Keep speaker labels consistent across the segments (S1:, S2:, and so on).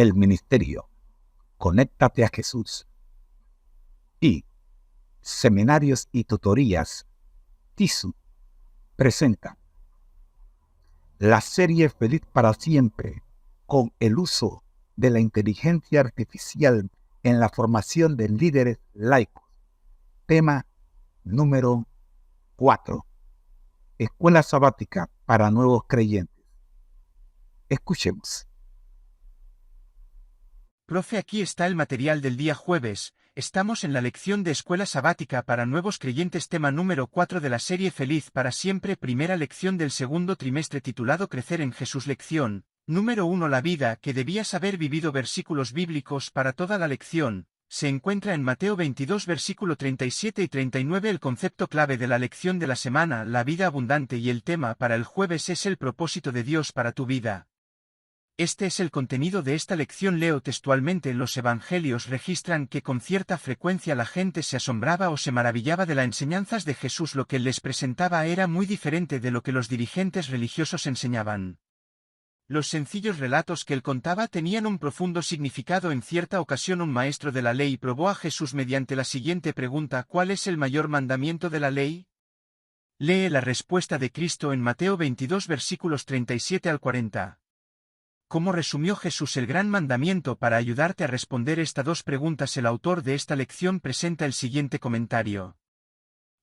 S1: el ministerio Conéctate a Jesús y Seminarios y Tutorías TISU presenta la serie Feliz para Siempre con el uso de la inteligencia artificial en la formación de líderes laicos. Tema número 4. Escuela sabática para nuevos creyentes. Escuchemos.
S2: Profe, aquí está el material del día jueves. Estamos en la lección de Escuela Sabática para Nuevos Creyentes, tema número 4 de la serie Feliz para Siempre, primera lección del segundo trimestre titulado Crecer en Jesús. Lección número 1. La vida que debías haber vivido. Versículos bíblicos para toda la lección. Se encuentra en Mateo 22 versículo 37 y 39. El concepto clave de la lección de la semana, la vida abundante, y el tema para el jueves es el propósito de Dios para tu vida. Este es el contenido de esta lección. Leo textualmente: los evangelios registran que con cierta frecuencia la gente se asombraba o se maravillaba de las enseñanzas de Jesús. Lo que él les presentaba era muy diferente de lo que los dirigentes religiosos enseñaban. Los sencillos relatos que él contaba tenían un profundo significado. En cierta ocasión un maestro de la ley probó a Jesús mediante la siguiente pregunta: ¿cuál es el mayor mandamiento de la ley? Lee la respuesta de Cristo en Mateo 22 versículos 37 al 40. ¿Cómo resumió Jesús el gran mandamiento? Para ayudarte a responder estas dos preguntas, el autor de esta lección presenta el siguiente comentario.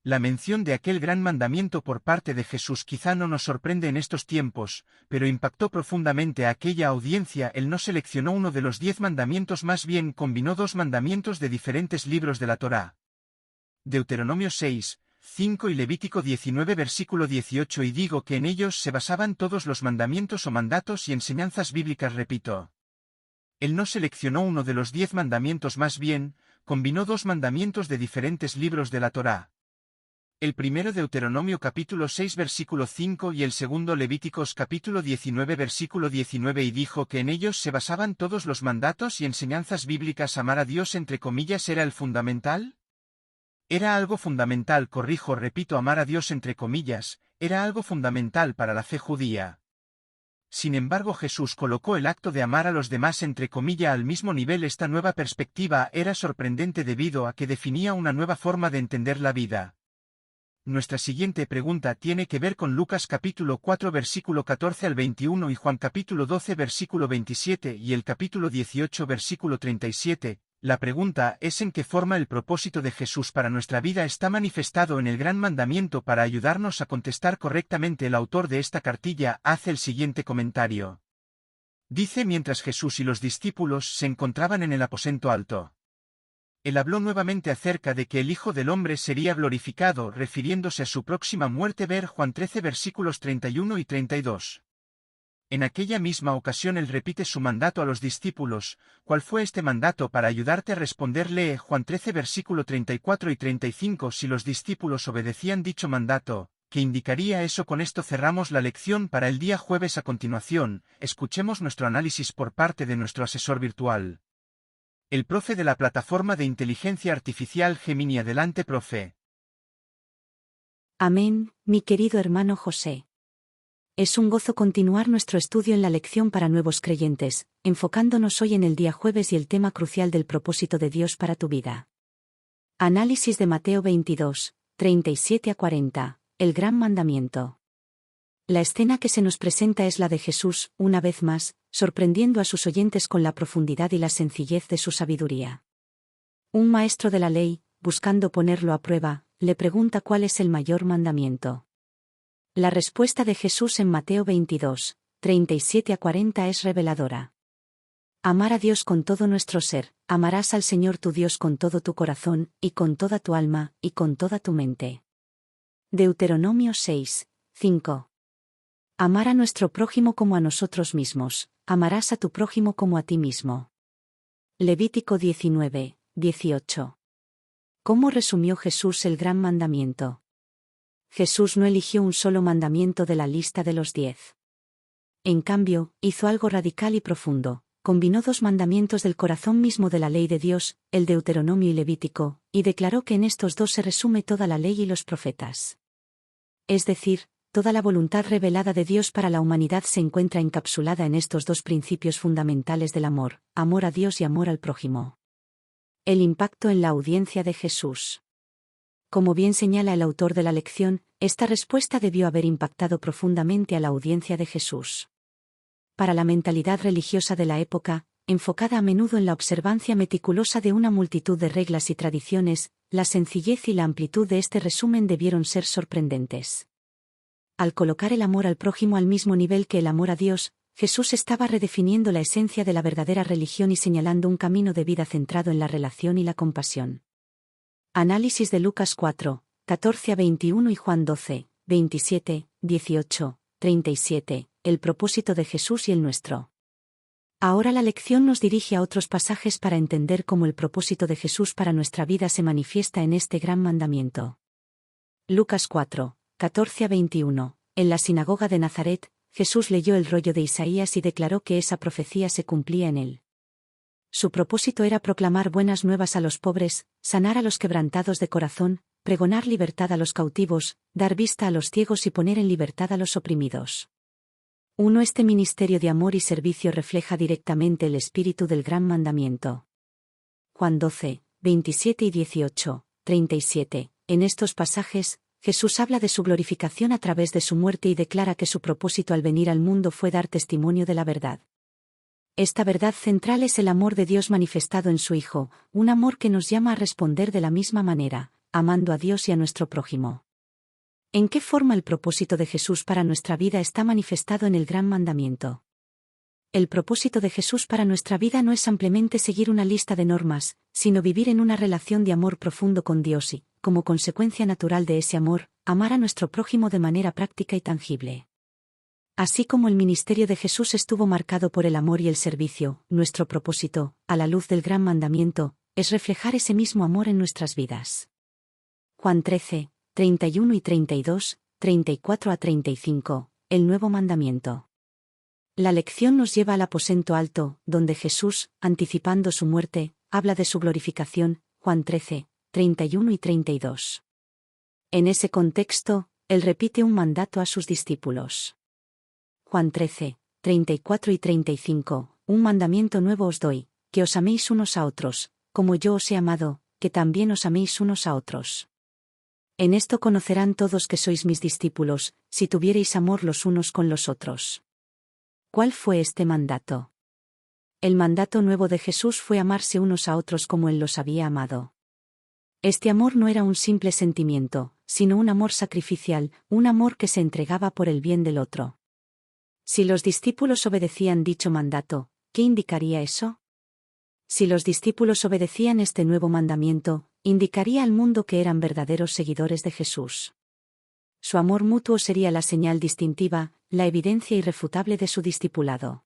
S2: La mención de aquel gran mandamiento por parte de Jesús quizá no nos sorprende en estos tiempos, pero impactó profundamente a aquella audiencia. Él no seleccionó uno de los 10 mandamientos, más bien combinó 2 mandamientos de diferentes libros de la Torá. Deuteronomio 6, 5 y Levítico 19 versículo 18, y digo que en ellos se basaban todos los mandamientos o mandatos y enseñanzas bíblicas. Repito. Él no seleccionó uno de los 10 mandamientos, más bien, combinó 2 mandamientos de diferentes libros de la Torá. El primero Deuteronomio capítulo 6 versículo 5 y el segundo Levíticos capítulo 19 versículo 19, y dijo que en ellos se basaban todos los mandatos y enseñanzas bíblicas. Amar a Dios entre comillas era el fundamental. Era algo fundamental, repito, amar a Dios entre comillas, era algo fundamental para la fe judía. Sin embargo, Jesús colocó el acto de amar a los demás entre comillas al mismo nivel. Esta nueva perspectiva era sorprendente debido a que definía una nueva forma de entender la vida. Nuestra siguiente pregunta tiene que ver con Lucas capítulo 4 versículo 14 al 21 y Juan capítulo 12 versículo 27 y el capítulo 18 versículo 37. La pregunta es: ¿en qué forma el propósito de Jesús para nuestra vida está manifestado en el gran mandamiento? Para ayudarnos a contestar correctamente, el autor de esta cartilla hace el siguiente comentario. Dice: mientras Jesús y los discípulos se encontraban en el aposento alto, él habló nuevamente acerca de que el Hijo del Hombre sería glorificado, refiriéndose a su próxima muerte. Ver Juan 13 versículos 31 y 32. En aquella misma ocasión él repite su mandato a los discípulos. ¿Cuál fue este mandato? Para ayudarte a responder, lee Juan 13 versículo 34 y 35. Si los discípulos obedecían dicho mandato, ¿qué indicaría eso? Con esto cerramos la lección para el día jueves. A continuación, escuchemos nuestro análisis por parte de nuestro asesor virtual, el profe de la plataforma de inteligencia artificial Gemini. Adelante, profe.
S3: Amén, mi querido hermano José. Es un gozo continuar nuestro estudio en la lección para nuevos creyentes, enfocándonos hoy en el día jueves y el tema crucial del propósito de Dios para tu vida. Análisis de Mateo 22, 37 a 40, el gran mandamiento. La escena que se nos presenta es la de Jesús, una vez más, sorprendiendo a sus oyentes con la profundidad y la sencillez de su sabiduría. Un maestro de la ley, buscando ponerlo a prueba, le pregunta cuál es el mayor mandamiento. La respuesta de Jesús en Mateo 22, 37 a 40 es reveladora. Amar a Dios con todo nuestro ser. Amarás al Señor tu Dios con todo tu corazón, y con toda tu alma, y con toda tu mente. Deuteronomio 6, 5. Amar a nuestro prójimo como a nosotros mismos. Amarás a tu prójimo como a ti mismo. Levítico 19, 18. ¿Cómo resumió Jesús el gran mandamiento? Jesús no eligió un solo mandamiento de la lista de los 10. En cambio, hizo algo radical y profundo. Combinó 2 mandamientos del corazón mismo de la ley de Dios, el Deuteronomio y Levítico, y declaró que en estos 2 se resume toda la ley y los profetas. Es decir, toda la voluntad revelada de Dios para la humanidad se encuentra encapsulada en estos dos principios fundamentales del amor, amor a Dios y amor al prójimo. El impacto en la audiencia de Jesús. Como bien señala el autor de la lección, esta respuesta debió haber impactado profundamente a la audiencia de Jesús. Para la mentalidad religiosa de la época, enfocada a menudo en la observancia meticulosa de una multitud de reglas y tradiciones, la sencillez y la amplitud de este resumen debieron ser sorprendentes. Al colocar el amor al prójimo al mismo nivel que el amor a Dios, Jesús estaba redefiniendo la esencia de la verdadera religión y señalando un camino de vida centrado en la relación y la compasión. Análisis de Lucas 4, 14 a 21 y Juan 12, 27, 18, 37, el propósito de Jesús y el nuestro. Ahora la lección nos dirige a otros pasajes para entender cómo el propósito de Jesús para nuestra vida se manifiesta en este gran mandamiento. Lucas 4, 14 a 21. En la sinagoga de Nazaret, Jesús leyó el rollo de Isaías y declaró que esa profecía se cumplía en él. Su propósito era proclamar buenas nuevas a los pobres, sanar a los quebrantados de corazón, pregonar libertad a los cautivos, dar vista a los ciegos y poner en libertad a los oprimidos. Este ministerio de amor y servicio refleja directamente el espíritu del gran mandamiento. Juan 12, 27 y 18, 37. En estos pasajes, Jesús habla de su glorificación a través de su muerte y declara que su propósito al venir al mundo fue dar testimonio de la verdad. Esta verdad central es el amor de Dios manifestado en su Hijo, un amor que nos llama a responder de la misma manera, amando a Dios y a nuestro prójimo. ¿En qué forma el propósito de Jesús para nuestra vida está manifestado en el gran mandamiento? El propósito de Jesús para nuestra vida no es simplemente seguir una lista de normas, sino vivir en una relación de amor profundo con Dios y, como consecuencia natural de ese amor, amar a nuestro prójimo de manera práctica y tangible. Así como el ministerio de Jesús estuvo marcado por el amor y el servicio, nuestro propósito, a la luz del gran mandamiento, es reflejar ese mismo amor en nuestras vidas. Juan 13, 31 y 32, 34 a 35, el nuevo mandamiento. La lección nos lleva al aposento alto, donde Jesús, anticipando su muerte, habla de su glorificación, Juan 13, 31 y 32. En ese contexto, él repite un mandato a sus discípulos. Juan 13, 34 y 35, un mandamiento nuevo os doy, que os améis unos a otros, como yo os he amado, que también os améis unos a otros. En esto conocerán todos que sois mis discípulos, si tuviereis amor los unos con los otros. ¿Cuál fue este mandato? El mandato nuevo de Jesús fue amarse unos a otros como Él los había amado. Este amor no era un simple sentimiento, sino un amor sacrificial, un amor que se entregaba por el bien del otro. Si los discípulos obedecían dicho mandato, ¿qué indicaría eso? Si los discípulos obedecían este nuevo mandamiento, indicaría al mundo que eran verdaderos seguidores de Jesús. Su amor mutuo sería la señal distintiva, la evidencia irrefutable de su discipulado.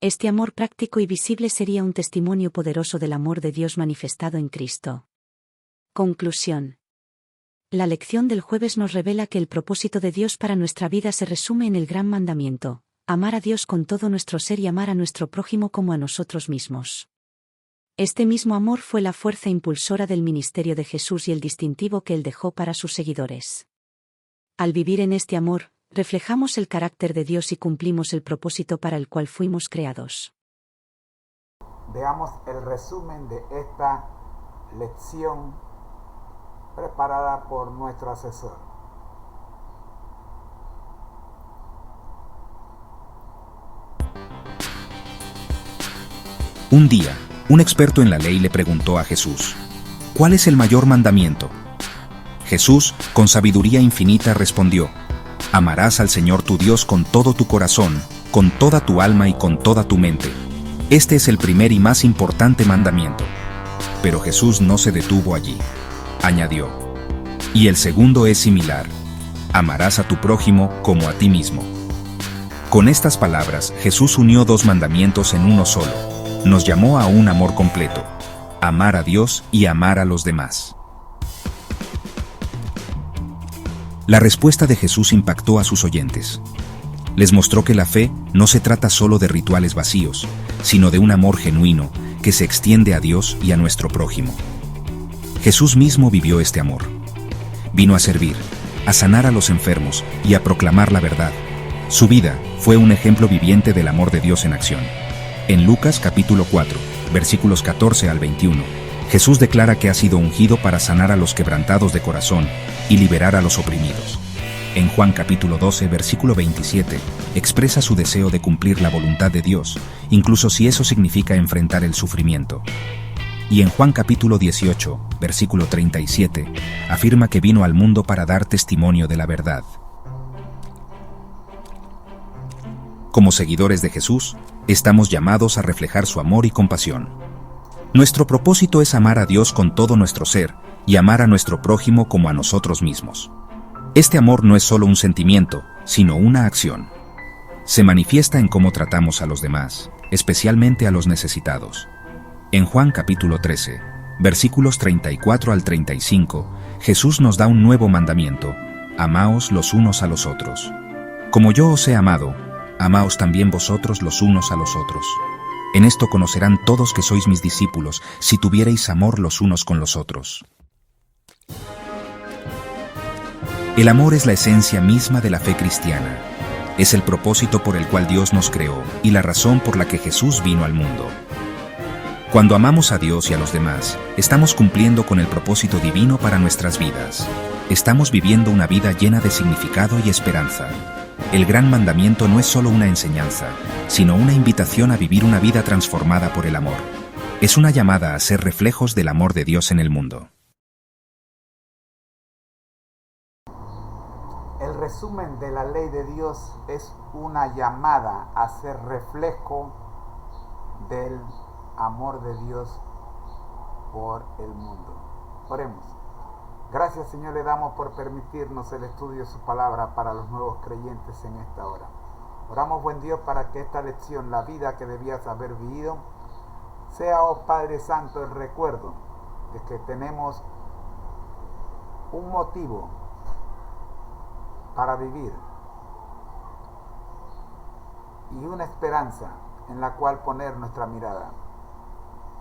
S3: Este amor práctico y visible sería un testimonio poderoso del amor de Dios manifestado en Cristo. Conclusión. La lección del jueves nos revela que el propósito de Dios para nuestra vida se resume en el gran mandamiento: amar a Dios con todo nuestro ser y amar a nuestro prójimo como a nosotros mismos. Este mismo amor fue la fuerza impulsora del ministerio de Jesús y el distintivo que Él dejó para sus seguidores. Al vivir en este amor, reflejamos el carácter de Dios y cumplimos el propósito para el cual fuimos creados.
S1: Veamos el resumen de esta lección preparada por nuestro asesor.
S4: Un día, un experto en la ley le preguntó a Jesús: ¿cuál es el mayor mandamiento? Jesús, con sabiduría infinita, respondió: amarás al Señor tu Dios con todo tu corazón, con toda tu alma y con toda tu mente. Este es el primer y más importante mandamiento. Pero Jesús no se detuvo allí. Añadió: y el segundo es similar: amarás a tu prójimo como a ti mismo. Con estas palabras, Jesús unió dos mandamientos en uno solo. Nos llamó a un amor completo: amar a Dios y amar a los demás. La respuesta de Jesús impactó a sus oyentes. Les mostró que la fe no se trata solo de rituales vacíos, sino de un amor genuino que se extiende a Dios y a nuestro prójimo. Jesús mismo vivió este amor. Vino a servir, a sanar a los enfermos y a proclamar la verdad. Su vida fue un ejemplo viviente del amor de Dios en acción. En Lucas capítulo 4, versículos 14 al 21, Jesús declara que ha sido ungido para sanar a los quebrantados de corazón y liberar a los oprimidos. En Juan capítulo 12, versículo 27, expresa su deseo de cumplir la voluntad de Dios, incluso si eso significa enfrentar el sufrimiento. Y en Juan capítulo 18, versículo 37, afirma que vino al mundo para dar testimonio de la verdad. Como seguidores de Jesús, estamos llamados a reflejar su amor y compasión. Nuestro propósito es amar a Dios con todo nuestro ser y amar a nuestro prójimo como a nosotros mismos. Este amor no es solo un sentimiento, sino una acción. Se manifiesta en cómo tratamos a los demás, especialmente a los necesitados. En Juan capítulo 13, versículos 34 al 35, Jesús nos da un nuevo mandamiento: amaos los unos a los otros. Como yo os he amado, amaos también vosotros los unos a los otros. En esto conocerán todos que sois mis discípulos, si tuviereis amor los unos con los otros. El amor es la esencia misma de la fe cristiana. Es el propósito por el cual Dios nos creó y la razón por la que Jesús vino al mundo. Cuando amamos a Dios y a los demás, estamos cumpliendo con el propósito divino para nuestras vidas. Estamos viviendo una vida llena de significado y esperanza. El gran mandamiento no es solo una enseñanza, sino una invitación a vivir una vida transformada por el amor. Es una llamada a ser reflejos del amor de Dios en el mundo.
S1: El resumen de la ley de Dios es una llamada a ser reflejo del amor de Dios por el mundo. Oremos. Gracias, Señor, le damos por permitirnos el estudio de su palabra para los nuevos creyentes en esta hora. Oramos, buen Dios, para que esta lección, la vida que debías haber vivido, sea, oh Padre Santo, el recuerdo de que tenemos un motivo para vivir y una esperanza en la cual poner nuestra mirada.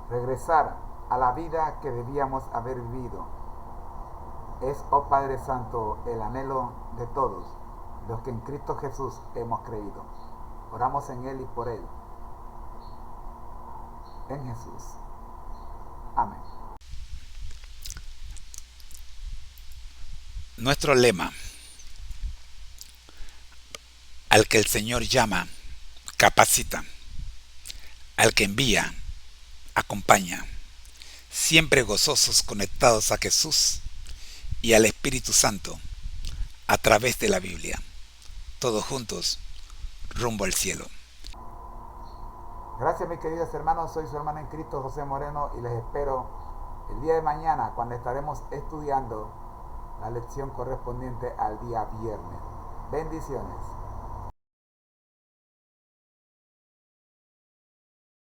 S1: Regresar a la vida que debíamos haber vivido es, oh Padre Santo, el anhelo de todos los que en Cristo Jesús hemos creído. Oramos en Él y por Él. En Jesús. Amén.
S5: Nuestro lema: al que el Señor llama, capacita; al que envía, acompaña. Siempre gozosos, conectados a Jesús y al Espíritu Santo a través de la Biblia. Todos juntos, rumbo al cielo.
S1: Gracias, mis queridos hermanos. Soy su hermano en Cristo, José Moreno, y les espero el día de mañana, cuando estaremos estudiando la lección correspondiente al día viernes. Bendiciones.